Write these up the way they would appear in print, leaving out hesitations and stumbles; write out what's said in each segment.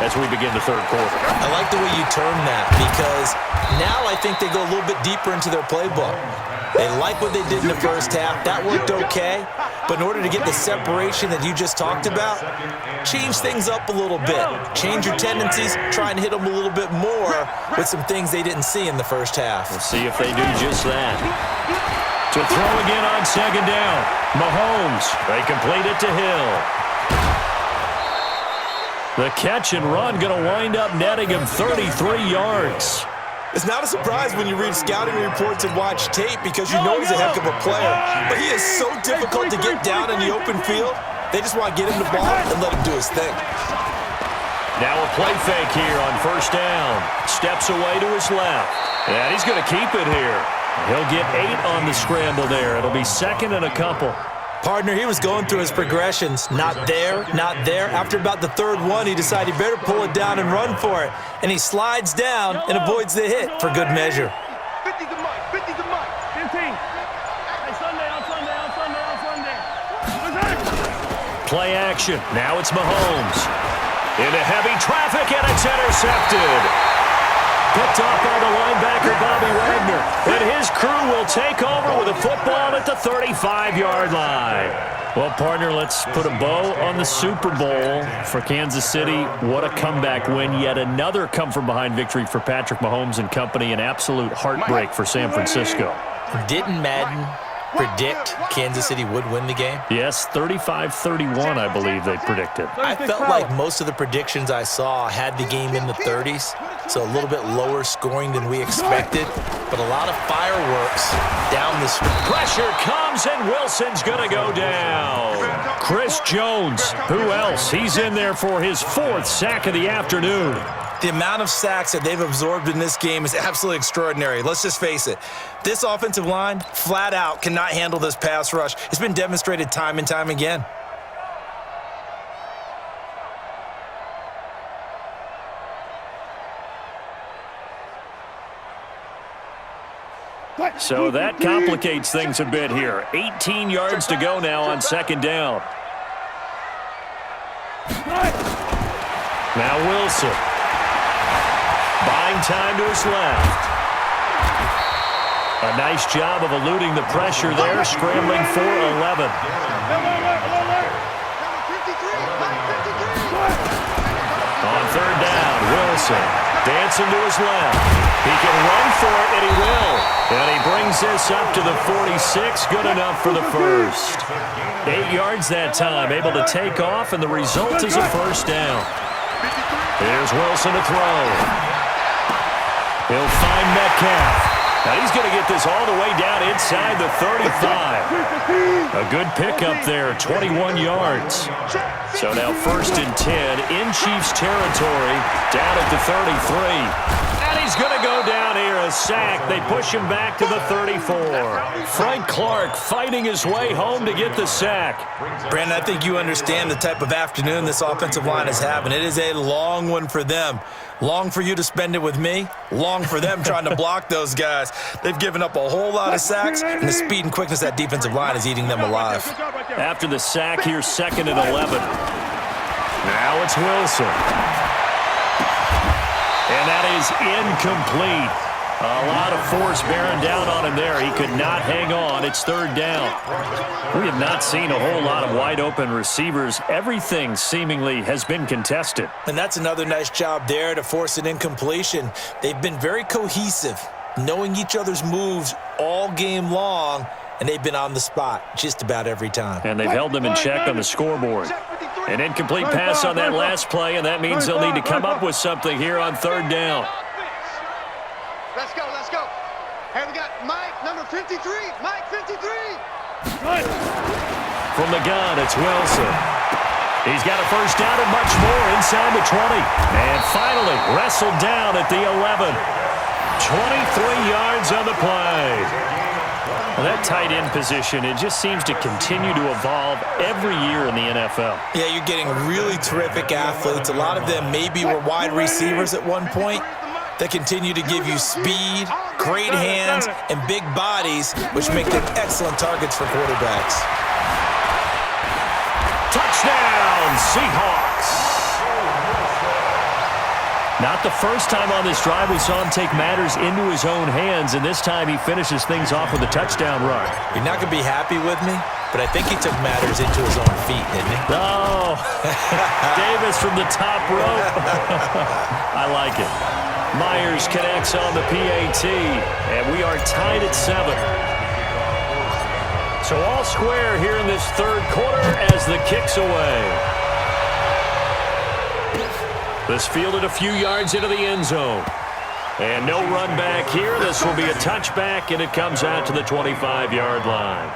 as we begin the third quarter. I like the way you term that because now I think they go a little bit deeper into their playbook. They like what they did in the first half. That worked okay. But in order to get the separation that you just talked about, change things up a little bit. Change your tendencies, try and hit them a little bit more with some things they didn't see in the first half. We'll see if they do just that. To throw again on second down. Mahomes, they complete it to Hill. The catch and run going to wind up netting him 33 yards. It's not a surprise when you read scouting reports and watch tape because you know he's a heck of a player. But he is so difficult to get down in the open field. They just want to get him the ball and let him do his thing. Now a play fake here on first down. Steps away to his left. And he's going to keep it here. He'll get 8 on the scramble there. It'll be second and a couple. Partner, he was going through his progressions. Not there, not there. After about the third one, he decided he better pull it down and run for it. And he slides down and avoids the hit for good measure. 50 to Mike, 50 to Mike, 15. Hey, Sunday, on Sunday, on Sunday, on Sunday. Play action. Now it's Mahomes. Into heavy traffic, and it's intercepted. Picked off by the linebacker, Bobby Wagner. And his crew will take over with a football at the 35-yard line. Well, partner, let's put a bow on the Super Bowl for Kansas City. What a comeback win. Yet another come-from-behind victory for Patrick Mahomes and company. An absolute heartbreak for San Francisco. Didn't Madden predict Kansas City would win the game? Yes, 35-31, I believe they predicted. I felt like most of the predictions I saw had the game in the 30s, so a little bit lower scoring than we expected, but a lot of fireworks down the street. Pressure comes, and Wilson's going to go down. Chris Jones, who else? He's in there for his 4th sack of the afternoon. The amount of sacks that they've absorbed in this game is absolutely extraordinary. Let's just face it. This offensive line, flat out, cannot handle this pass rush. It's been demonstrated time and time again. So that complicates things a bit here. 18 yards to go now on second down. Now Wilson. Buying time to his left. A nice job of eluding the pressure there, scrambling for 11. On third down, Wilson dancing to his left. He can run for it, and he will. And he brings this up to the 46, good enough for the first. 8 yards that time, able to take off, and the result is a first down. Here's Wilson to throw. He'll find Metcalf. Now he's going to get this all the way down inside the 35. A good pickup there, 21 yards. So now 1st and 10 in Chiefs territory, down at the 33. And he's going to go down here, a sack. They push him back to the 34. Frank Clark fighting his way home to get the sack. Brandon, I think you understand the type of afternoon this offensive line is having. It is a long one for them. Long for you to spend it with me. Long for them trying to block those guys. They've given up a whole lot of sacks, and the speed and quickness of that defensive line is eating them alive. After the sack, here's 2nd and 11. Now it's Wilson. And that is incomplete. A lot of force bearing down on him there. He could not hang on. It's 3rd down. We have not seen a whole lot of wide-open receivers. Everything seemingly has been contested. And that's another nice job there to force an incompletion. They've been very cohesive, knowing each other's moves all game long, and they've been on the spot just about every time. And they've held them in check on the scoreboard. An incomplete pass on that last play, and that means they'll need to come up with something here on 3rd down. Let's go, let's go. Hey, we got Mike, number 53. Mike, 53. From the gun, it's Wilson. He's got a first down and much more inside the 20. And finally wrestled down at the 11. 23 yards on the play. Well, that tight end position, it just seems to continue to evolve every year in the NFL. Yeah, you're getting really terrific athletes. A lot of them maybe were wide receivers at one point that continue to give you speed, great hands, and big bodies, which make them excellent targets for quarterbacks. Touchdown, Seahawks. Not the first time on this drive we saw him take matters into his own hands, and this time he finishes things off with a touchdown run. You're not going to be happy with me, but I think he took matters into his own feet, didn't he? Oh, Davis from the top rope. I like it. Myers connects on the PAT, and we are tied at 7. So all square here in this third quarter as the kick's away. This fielded a few yards into the end zone. And no run back here. This will be a touchback, and it comes out to the 25-yard line.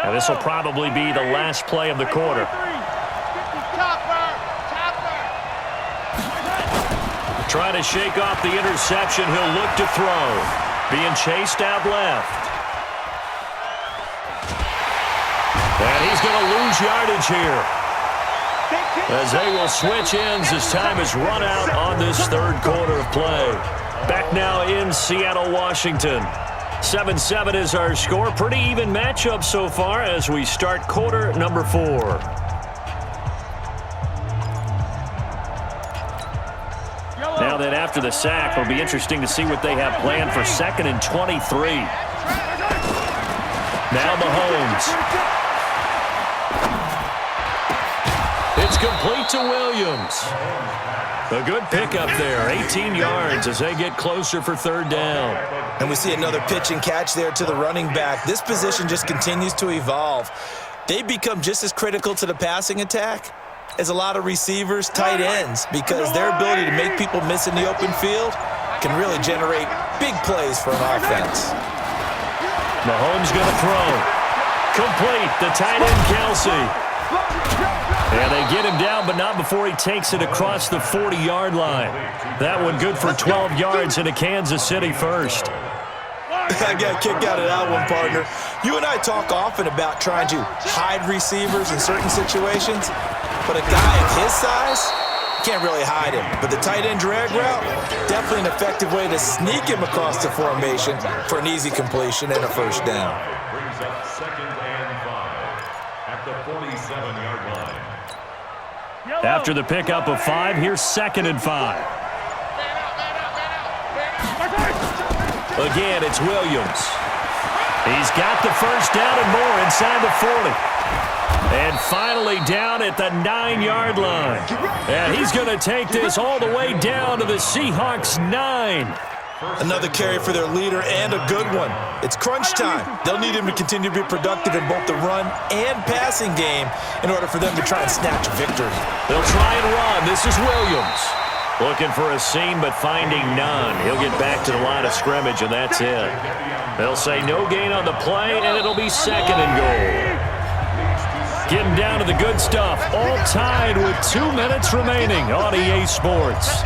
And this will probably be the last play of the quarter. Trying to shake off the interception. He'll look to throw. Being chased out left. And he's going to lose yardage here. As they will switch ends as time is run out on this third quarter of play. Back now in Seattle, Washington. 7-7 is our score. Pretty even matchup so far as we start quarter number 4. Now that after the sack, it'll be interesting to see what they have planned for 2nd and 23. Now Mahomes. It's complete to Williams. A good pickup there, 18 yards as they get closer for 3rd down. And we see another pitch and catch there to the running back. This position just continues to evolve. They become just as critical to the passing attack as a lot of receivers, tight ends, because their ability to make people miss in the open field can really generate big plays for an offense. Mahomes going to throw. Complete, the tight end, Kelsey. And they get him down, but not before he takes it across the 40-yard line. That one good for 12 yards into Kansas City first. I got a kick out of that one, partner. You and I talk often about trying to hide receivers in certain situations, but a guy of his size can't really hide him. But the tight end drag route, definitely an effective way to sneak him across the formation for an easy completion and a 1st down. Brings up 2nd and 5 at the 47-yard line. After the pickup of 5, here's 2nd and 5. Again, it's Williams. He's got the 1st down and more inside the 40. And finally down at the 9-yard line. And he's going to take this all the way down to the Seahawks 9. Another carry for their leader and a good one. It's crunch time. They'll need him to continue to be productive in both the run and passing game in order for them to try and snatch a victory. They'll try and run. This is Williams. Looking for a seam, but finding none. He'll get back to the line of scrimmage, and that's it. They'll say no gain on the play, and it'll be 2nd and goal. Getting down to the good stuff. All tied with 2 minutes remaining on EA Sports.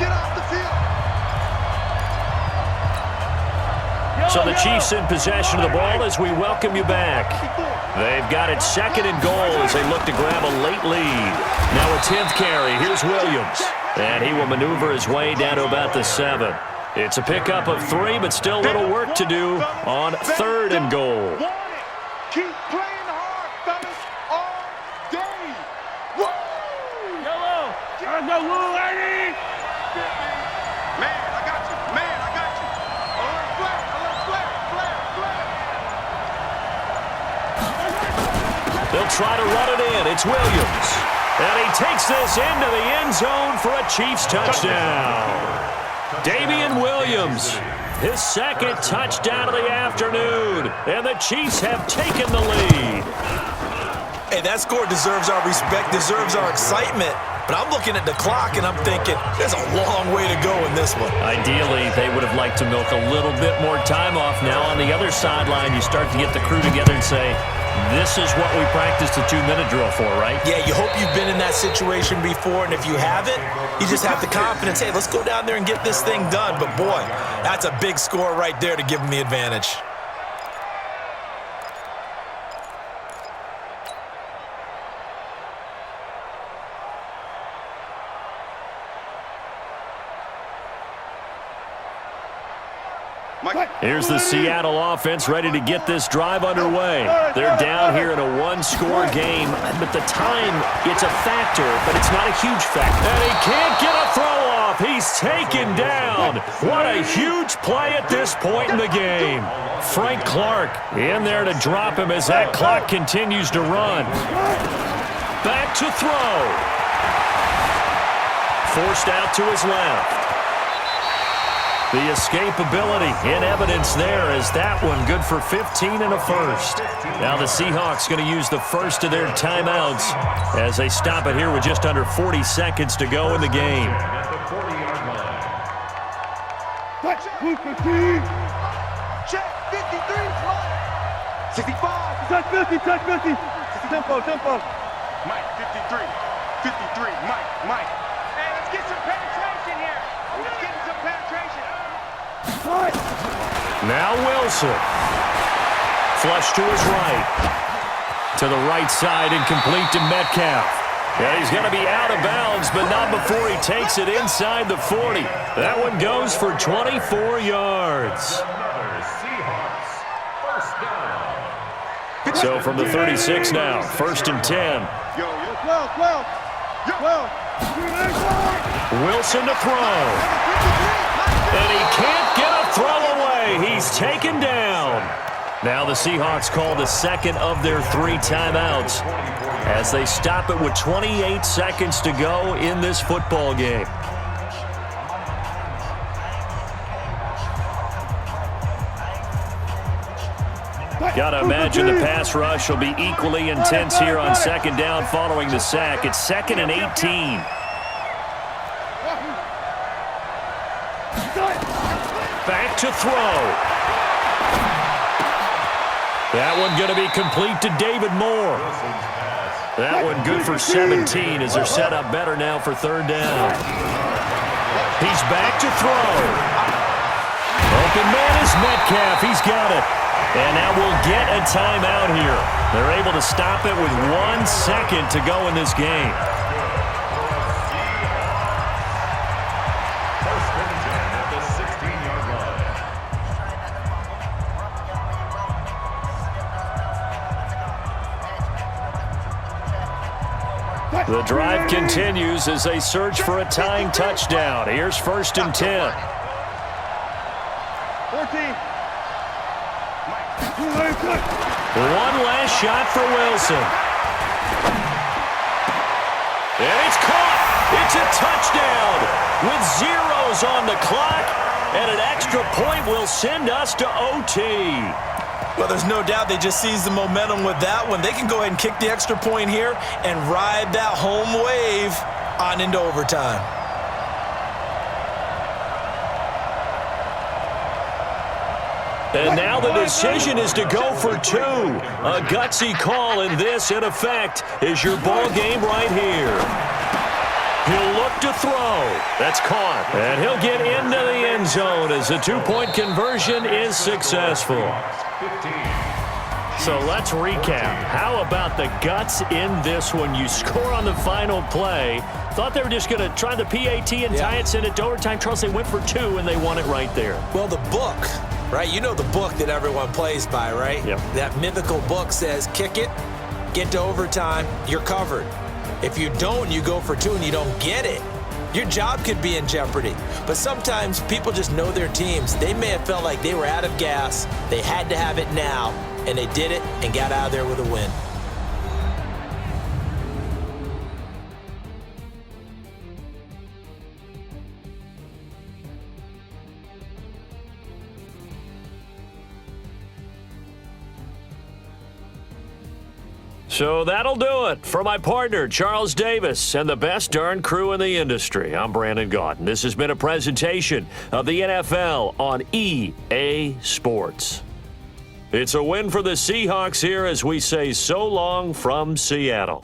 So the Chiefs in possession of the ball as we welcome you back. They've got it 2nd and goal as they look to grab a late lead. Now a 10th carry. Here's Williams. And he will maneuver his way down to about the 7. It's a pickup of 3, but still a little work to do on 3rd and goal. Keep playing hard, fellas, all day. Woo! Yellow. Go, woo, lady. Man, I got you. Man, I got you. A little flare, They'll try to run it in. It's Williams. And he takes this into the end zone for a Chiefs touchdown. Damian Williams, his 2nd touchdown of the afternoon. And the Chiefs have taken the lead. Hey, that score deserves our respect, deserves our excitement. But I'm looking at the clock, and I'm thinking, there's a long way to go in this one. Ideally, they would have liked to milk a little bit more time off. Now, on the other sideline, you start to get the crew together and say, this is what we practiced the 2-minute drill for, right? Yeah, you hope you've been in that situation before, and if you haven't, you just have the confidence, hey, let's go down there and get this thing done. But, boy, that's a big score right there to give them the advantage. Here's the Seattle offense ready to get this drive underway. They're down here in a one-score game, but the time, it's a factor, but it's not a huge factor. And he can't get a throw off. He's taken down. What a huge play at this point in the game. Frank Clark in there to drop him as that clock continues to run. Back to throw. Forced out to his left. The escapability in evidence there as that one good for 15 and a first. Now the Seahawks going to use the first of their timeouts as they stop it here with just under 40 seconds to go in the game. Check 53, 65. Touch 50, touch 50. Tempo. Mike, 53, Mike. Hey, let's get some penetration here. Let's get some penetration. Now Wilson. Flush to his right. To the right side and complete to Metcalf. Yeah, he's going to be out of bounds, but not before he takes it inside the 40. That one goes for 24 yards. So from the 36 now, 1st and 10. 12. Wilson to throw. And he can't get a throw away. He's taken down. Now the Seahawks call the second of their 3 timeouts as they stop it with 28 seconds to go in this football game. Gotta imagine the pass rush will be equally intense here on second down following the sack. It's 2nd and 18. Back to throw. That one going to be complete to David Moore. That one good for 17 as they're set up better now for 3rd down. He's back to throw. Open man is Metcalf. He's got it. And now we'll get a timeout here. They're able to stop it with 1 second to go in this game. The drive continues as they search for a tying touchdown. Here's 1st and 10. 14. One last shot for Wilson. And it's caught. It's a touchdown with zeros on the clock. And an extra point will send us to OT. Well, there's no doubt they just seized the momentum with that one. They can go ahead and kick the extra point here and ride that home wave on into overtime. And now the decision is to go for 2. A gutsy call, and this, in effect, is your ball game right here. He'll look to throw. That's caught. And he'll get into the end zone as the 2-point conversion is successful. So let's recap. How about the guts in this one? You score on the final play. Thought they were just going to try the PAT and tie it, send it to overtime. Charles, they went for 2, and they won it right there. Well, the book, right? You know the book that everyone plays by, right? Yep. That mythical book says, kick it, get to overtime, you're covered. If you don't, you go for 2 and you don't get it, your job could be in jeopardy. But sometimes people just know their teams. They may have felt like they were out of gas. They had to have it now, and they did it and got out of there with a win. So that'll do it for my partner, Charles Davis, and the best darn crew in the industry. I'm Brandon Gaudin. This has been a presentation of the NFL on EA Sports. It's a win for the Seahawks here as we say so long from Seattle.